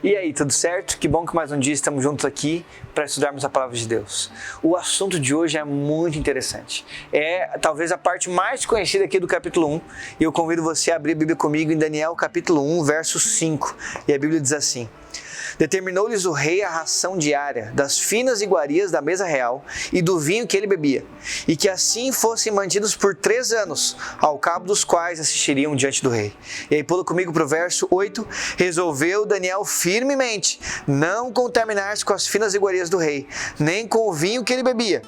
E aí, tudo certo? Que bom que mais um dia estamos juntos aqui para estudarmos a Palavra de Deus. O assunto de hoje é muito interessante. É talvez a parte mais conhecida aqui do capítulo 1. E eu convido você a abrir a Bíblia comigo em Daniel capítulo 1, verso 5. E a Bíblia diz assim: Determinou-lhes o rei a ração diária das finas iguarias da mesa real e do vinho que ele bebia, e que assim fossem mantidos por 3 anos, ao cabo dos quais assistiriam diante do rei. E aí pula comigo para o verso 8. Resolveu Daniel firmemente não contaminar-se com as finas iguarias do rei, nem com o vinho que ele bebia.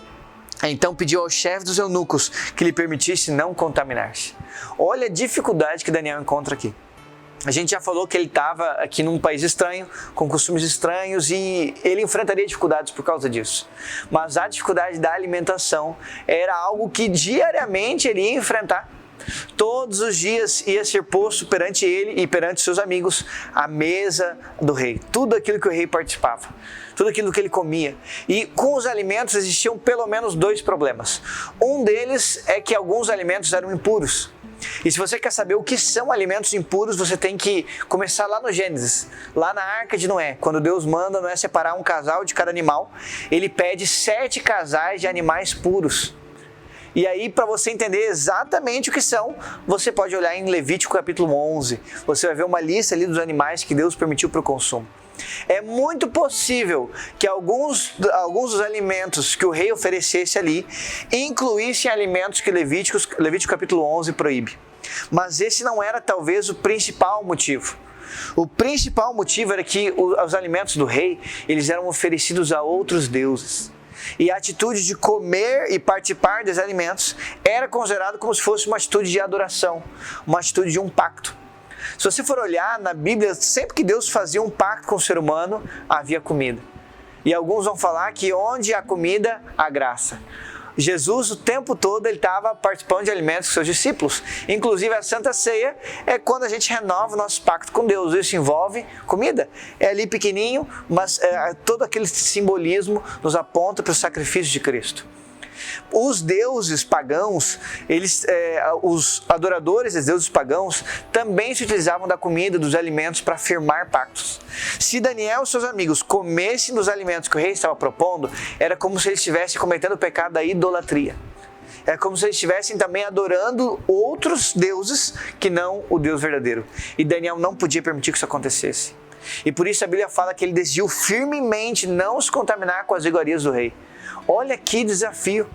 Então pediu ao chefe dos eunucos que lhe permitisse não contaminar-se. Olha a dificuldade que Daniel encontra aqui. A gente já falou que ele estava aqui num país estranho, com costumes estranhos, e ele enfrentaria dificuldades por causa disso. Mas a dificuldade da alimentação era algo que diariamente ele ia enfrentar. Todos os dias ia ser posto perante ele e perante seus amigos a mesa do rei. Tudo aquilo que o rei participava, tudo aquilo que ele comia. E com os alimentos existiam pelo menos 2 problemas. Um deles é que alguns alimentos eram impuros. E se você quer saber o que são alimentos impuros, você tem que começar lá no Gênesis, lá na Arca de Noé. Quando Deus manda Noé separar um casal de cada animal, ele pede 7 casais de animais puros. E aí, para você entender exatamente o que são, você pode olhar em Levítico capítulo 11. Você vai ver uma lista ali dos animais que Deus permitiu para o consumo. É muito possível que alguns dos alimentos que o rei oferecesse ali incluíssem alimentos que Levítico capítulo 11 proíbe. Mas esse não era talvez o principal motivo. O principal motivo era que os alimentos do rei, eles eram oferecidos a outros deuses. E a atitude de comer e participar dos alimentos era considerado como se fosse uma atitude de adoração, uma atitude de um pacto. Se você for olhar na Bíblia, sempre que Deus fazia um pacto com o ser humano, havia comida. E alguns vão falar que onde há comida, há graça. Jesus, o tempo todo, ele estava participando de alimentos com seus discípulos. Inclusive, a Santa Ceia é quando a gente renova o nosso pacto com Deus. Isso envolve comida. É ali pequenininho, mas todo aquele simbolismo nos aponta para o sacrifício de Cristo. Os deuses pagãos, os adoradores dos deuses pagãos também se utilizavam da comida, dos alimentos para firmar pactos. Se Daniel e seus amigos comessem dos alimentos que o rei estava propondo, era como se eles estivessem cometendo o pecado da idolatria. É como se eles estivessem também adorando outros deuses que não o Deus verdadeiro. E Daniel não podia permitir que isso acontecesse. E por isso a Bíblia fala que ele decidiu firmemente não se contaminar com as iguarias do rei. Olha que desafio.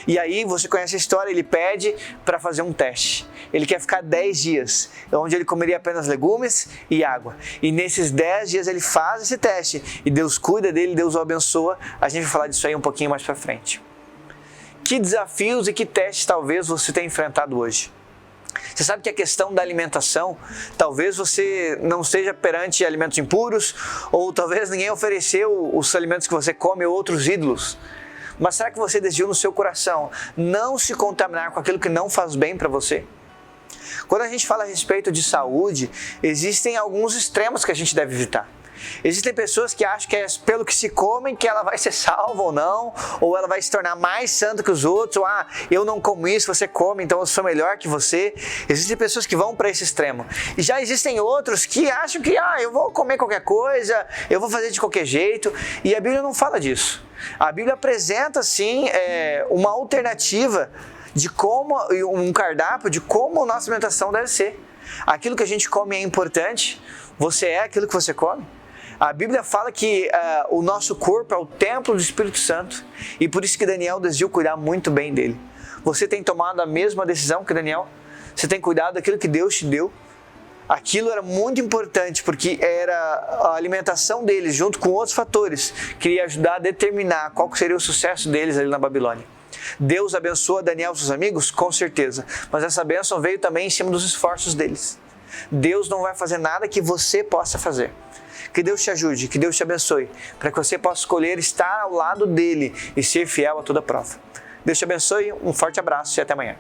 E aí você conhece a história, ele pede para fazer um teste. Ele quer ficar 10 dias, onde ele comeria apenas legumes e água. E nesses 10 dias ele faz esse teste. E Deus cuida dele, Deus o abençoa. A gente vai falar disso aí um pouquinho mais para frente. Que desafios e que testes talvez você tenha enfrentado hoje? Você sabe que a questão da alimentação, talvez você não esteja perante alimentos impuros, ou talvez ninguém ofereceu os alimentos que você come a outros ídolos. Mas será que você decidiu no seu coração não se contaminar com aquilo que não faz bem para você? Quando a gente fala a respeito de saúde, existem alguns extremos que a gente deve evitar. Existem pessoas que acham que é pelo que se comem que ela vai ser salva ou não, ou ela vai se tornar mais santa que os outros, ou eu não como isso, você come, então eu sou melhor que você. Existem pessoas que vão para esse extremo. E já existem outros que acham que eu vou comer qualquer coisa, eu vou fazer de qualquer jeito, e a Bíblia não fala disso. A Bíblia apresenta sim uma alternativa de como, um cardápio de como a nossa alimentação deve ser. Aquilo que a gente come é importante, você é aquilo que você come. A Bíblia fala que o nosso corpo é o templo do Espírito Santo e por isso que Daniel decidiu cuidar muito bem dele. Você tem tomado a mesma decisão que Daniel? Você tem cuidado daquilo que Deus te deu? Aquilo era muito importante porque era a alimentação deles junto com outros fatores que iria ajudar a determinar qual seria o sucesso deles ali na Babilônia. Deus abençoa Daniel e seus amigos? Com certeza, mas essa bênção veio também em cima dos esforços deles. Deus não vai fazer nada que você possa fazer. Que Deus te ajude, que Deus te abençoe, para que você possa escolher estar ao lado dele e ser fiel a toda prova. Deus te abençoe, um forte abraço e até amanhã.